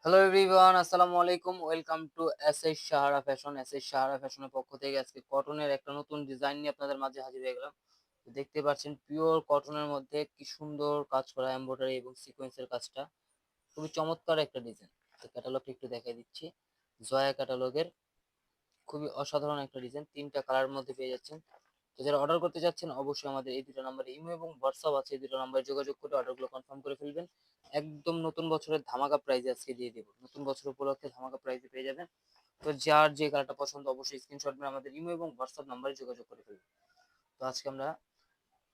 Hello everyone, আসসালামু আলাইকুম। Welcome to SS Sahara fashion. SS Sahara ফ্যাশনের পক্ষ থেকে আজকে কটনের একটা নতুন ডিজাইন নিয়ে আপনাদের মাঝে হাজির হয়ে গেলাম। তো দেখতে পাচ্ছেন পিওর কটনের মধ্যে কি সুন্দর কাজ করা এমব্রয়ডারি এবং সিকোয়েন্সের কাজটা, খুবই চমৎকার একটা ডিজাইন। তো ক্যাটালগটা একটু দেখাই দিচ্ছি। জয়া ক্যাটালগের খুবই অসাধারণ একটা ডিজাইন, তিনটা কালারের মধ্যে পেয়ে যাচ্ছেন। তো যারা অর্ডার করতে যাচ্ছেন অবশ্যই আমাদের এই দুটো নাম্বারে ইমো এবং হোয়াটসঅ্যাপ আছে, এই দুটো নাম্বারে যোগাযোগ করে অর্ডারগুলো কনফার্ম করে ফেলবেন। একদম নতুন বছরের ধামাকা প্রাইজে আজকে দিয়ে দেবো, নতুন বছর উপলক্ষে ধামাকা প্রাইজে পেয়ে যাবেন। তো যার যে কালারটা পছন্দ অবশ্যই স্ক্রিনশট নিয়ে আমাদের ইমো এবং হোয়াটসঅ্যাপ নাম্বারে যোগাযোগ করে ফেলবেন। তো আজকে আমরা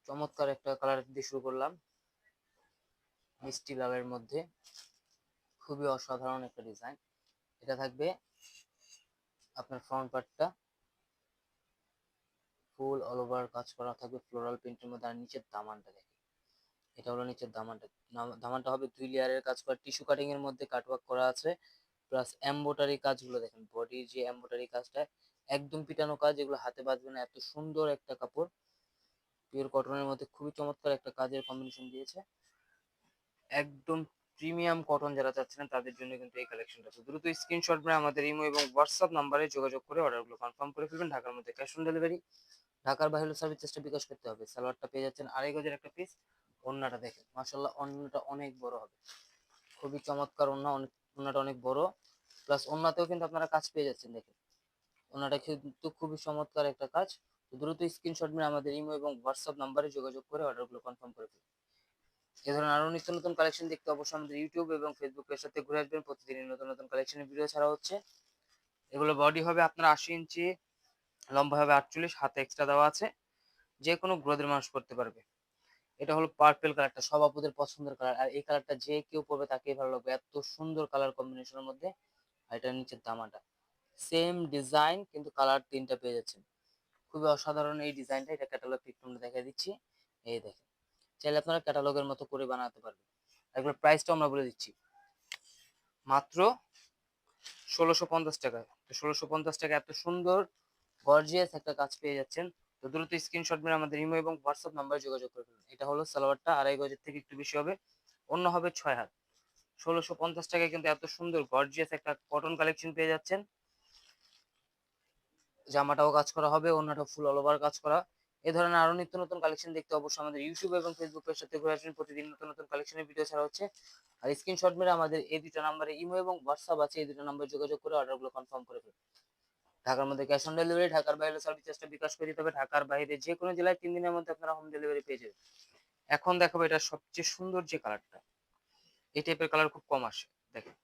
চমৎকার একটা কালার দিয়ে শুরু করলাম, মিষ্টি লালের মধ্যে খুবই অসাধারণ একটা ডিজাইন। এটা থাকবে আপনার ফ্রন্ট পার্টটা ফুল অল ওভার কাজ করা থাকবে ফ্লোরাল প্রিন্টের মধ্যে। আর নিচের দামানটা দেখে, এটা হলো নিচের দামানটা। দামানটা হবে 2 লেয়ারের কাজ করা, টিস্যু কাটিং এর মধ্যে কাটওয়ার্ক করা আছে, প্লাস এমব্রয়ডারি কাজগুলো দেখেন, বডির যে এমব্রয়ডারি কাজটা একদম পিটানো কাজ, এগুলো হাতে বাঁধবে না, এত সুন্দর একটা কাপড়। পিওর কটনের মধ্যে খুবই চমৎকার একটা কাজের কম্বিনেশন দিয়েছে। একদম প্রিমিয়াম কটন যারা চাচ্ছিলেন তাদের জন্য কিন্তু এই কালেকশনটা। তো দ্রুত স্ক্রিনশট নিয়ে আমাদের ইমো এবং হোয়াটসঅ্যাপ নাম্বারে যোগাযোগ করে অর্ডারগুলো কনফার্ম করে ফেলবেন। ঢাকার মধ্যে ক্যাশ অন ডেলিভারি, ঢাকার বাইরে সার্ভিস চার্জটা বিকাশ করতে হবে। সালোয়ারটা পেয়ে যাচ্ছেন 2.5 গজের একটা পিস। ওড়নাটা দেখেন, মাশাআল্লাহ ওড়নাটা অনেক বড় হবে, খুবই চমৎকার ওড়না, ওড়নাটা অনেক বড়। প্লাস ওড়নাতেও কিন্তু আপনারা কাজ পেয়ে যাচ্ছেন দেখেন, ওড়নাটা কিন্তু খুবই চমৎকার একটা কাজ। তো দ্রুত স্ক্রিনশট নিয়ে আমাদের ইমো এবং হোয়াটসঅ্যাপ নাম্বারে যোগাযোগ করে অর্ডারগুলো কনফার্ম করে ফেলুন। এ ধরনের আরো নিত্য নতুন কালেকশন দেখতে অবশ্যই আমাদের ইউটিউব এবং ফেসবুক পেজের সাথে ঘুরে আসবেন। প্রতিদিনই নতুন নতুন কালেকশনের ভিডিও ছাড়া হচ্ছে। এগুলো বডি হবে আপনার 80 ইঞ্চি, লম্বা হবে 48, হাতে এক্সট্রা দেওয়া আছে, যে কোনো গ্রোদের মানুষ করতে পারবে। এটা হলো পার্পল কালারটা, সব আপুদের পছন্দের কালার। আর এই কালারটা যে কেউ পরবে তাকেই ভালো লাগবে, এত সুন্দর কালার কম্বিনেশনের মধ্যে। আর এটার নিচের দামাটা সেম ডিজাইন কিন্তু কালার তিনটা পেয়ে যাচ্ছেন, খুবই অসাধারণ এই ডিজাইনটা। এটা ক্যাটালগ একটু দেখা দিচ্ছি, এই দেখেন। চাইলে আপনারা ক্যাটালগের মতো করে বানাতে পারবেন। এগুলোর প্রাইসটা আমরা বলে দিচ্ছি, মাত্র 1650 টাকা। তো 1650 টাকা এত সুন্দর গর্জিয়াস একটা কাজ পেয়ে যাচ্ছেন। তো দ্রুত স্ক্রিনশট মেরে আমাদের ইমো এবং হোয়াটসঅ্যাপ নাম্বারে যোগাযোগ করে ফেলুন। এটা হলো সালোয়ারটা, 2.5 গজের থেকে একটু বেশি হবে, অন্য হবে 6 হাত। 1650 টাকায় কিন্তু এত সুন্দর গর্জিয়াস একটা কটন কালেকশন পেয়ে যাচ্ছেন। জামাটাও কাজ করা হবে, অন্যটা ফুল অল ওভার কাজ করা। এ ধরনের আরো নিত্য নতুন কালেকশন দেখতে অবশ্যই আমাদের ইউটিউব এবং ফেসবুক পেজের সাথে ঘুরে আসবেন। প্রতিদিন নতুন নতুন কালেকশনের ভিডিও ছাড়া হচ্ছে। আর স্ক্রিনশট মেরে আমাদের এই দুটো নাম্বারে ইমো এবং হোয়াটসঅ্যাপ আছে, এই দুটো নাম্বারে যোগাযোগ করে অর্ডারগুলো কনফার্ম করে ফেলুন। ঢাকার মধ্যে ক্যাশ অন ডেলিভারি, ঢাকার বাইরে সার্ভিস চার্জটা বিকাশ করে দিতে হবে। ঢাকার বাইরে যে কোনো জেলায় 3 দিনের মধ্যে আপনারা হোম ডেলিভারি পেয়ে যাবেন। এখন দেখাবো এটা সবচেয়ে সুন্দর যে কালারটা, এই টাইপের কালার খুব কম আসে। দেখেন,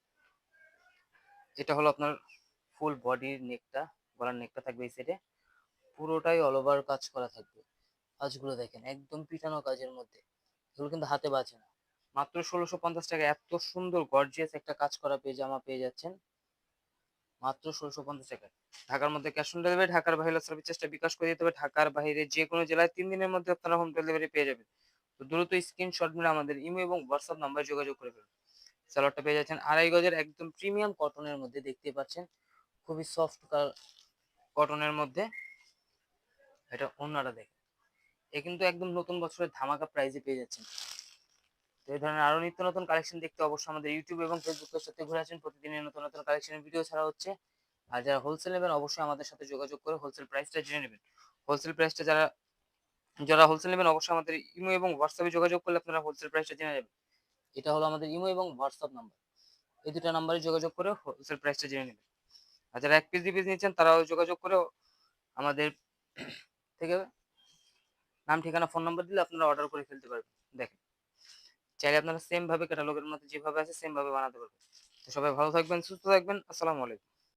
এটা হলো আপনার ফুল বডির নেকটা, গলার নেকটা থাকবে এই সাইডে, পুরোটাই অল ওভার কাজ করা থাকবে। কাজগুলো দেখেন একদম পিটানো কাজের মধ্যে, এগুলো কিন্তু হাতে বাজে না। মাত্র 1650 টাকা এত সুন্দর গর্জিয়াস একটা কাজ করা জামা পেয়ে যাচ্ছেন, মাত্র 1650 টাকায়। ঢাকার মধ্যে ক্যাশ অন ডেলিভারি, ঢাকার বাইরে সার্ভিস চার্জটা বিকাশ করে দিতে হবে। ঢাকার বাইরে যে কোনো জেলায় 3 দিনের মধ্যে আপনারা হোম ডেলিভারি পেয়ে যাবেন। তো দ্রুত স্ক্রিনশট নিয়ে আমাদের ইমো এবং হোয়াটসঅ্যাপ নাম্বারে যোগাযোগ করে ফেলুন। সালোয়ারটা পেয়ে যাচ্ছেন 2.5 গজের একদম প্রিমিয়াম কটনের মধ্যে, দেখতে পাচ্ছেন খুবই সফট কটনের মধ্যে। এটা অন্যটা দেখেন, এ কিন্তু একদম নতুন বছরের ধামাকা প্রাইজে পেয়ে যাচ্ছেন। তো এই ধরনের আরো নিত্য নতুন কালেকশন দেখতে অবশ্যই আমাদের ইউটিউব এবং ফেসবুকের সাথে ঘুরে আসেন। প্রতিদিনের নতুন নতুন কালেকশনের ভিডিও ছাড়া হচ্ছে। আর যারা হোলসেল নেবেন অবশ্যই আমাদের সাথে যোগাযোগ করে হোলসেল প্রাইসটা জেনে নেবেন। হোলসেল প্রাইসটা যারা যারা হোলসেল নেবেন অবশ্যই আমাদের ইমো এবং হোয়াটসঅ্যাপে যোগাযোগ করলে আপনারা হোলসেল প্রাইসটা জেনে যাবেন। এটা হলো আমাদের ইমো এবং হোয়াটসঅ্যাপ নাম্বার, এই দুটো নাম্বারে যোগাযোগ করে হোলসেল প্রাইসটা জেনে নেবেন। আর যারা 1 পিস 2 পিস নিচ্ছেন তারাও যোগাযোগ করে আমাদের থেকে নাম ঠিকানা ফোন নাম্বার দিলে আপনারা অর্ডার করে ফেলতে পারবেন। দেখেন, চাইলে আপনারা সেম ভাবে ক্যাটালগের মধ্যে যেভাবে আছে সেম ভাবে বানাতে পারবেন। তো সবাই ভালো থাকবেন, সুস্থ থাকবেন। আসসালামু আলাইকুম।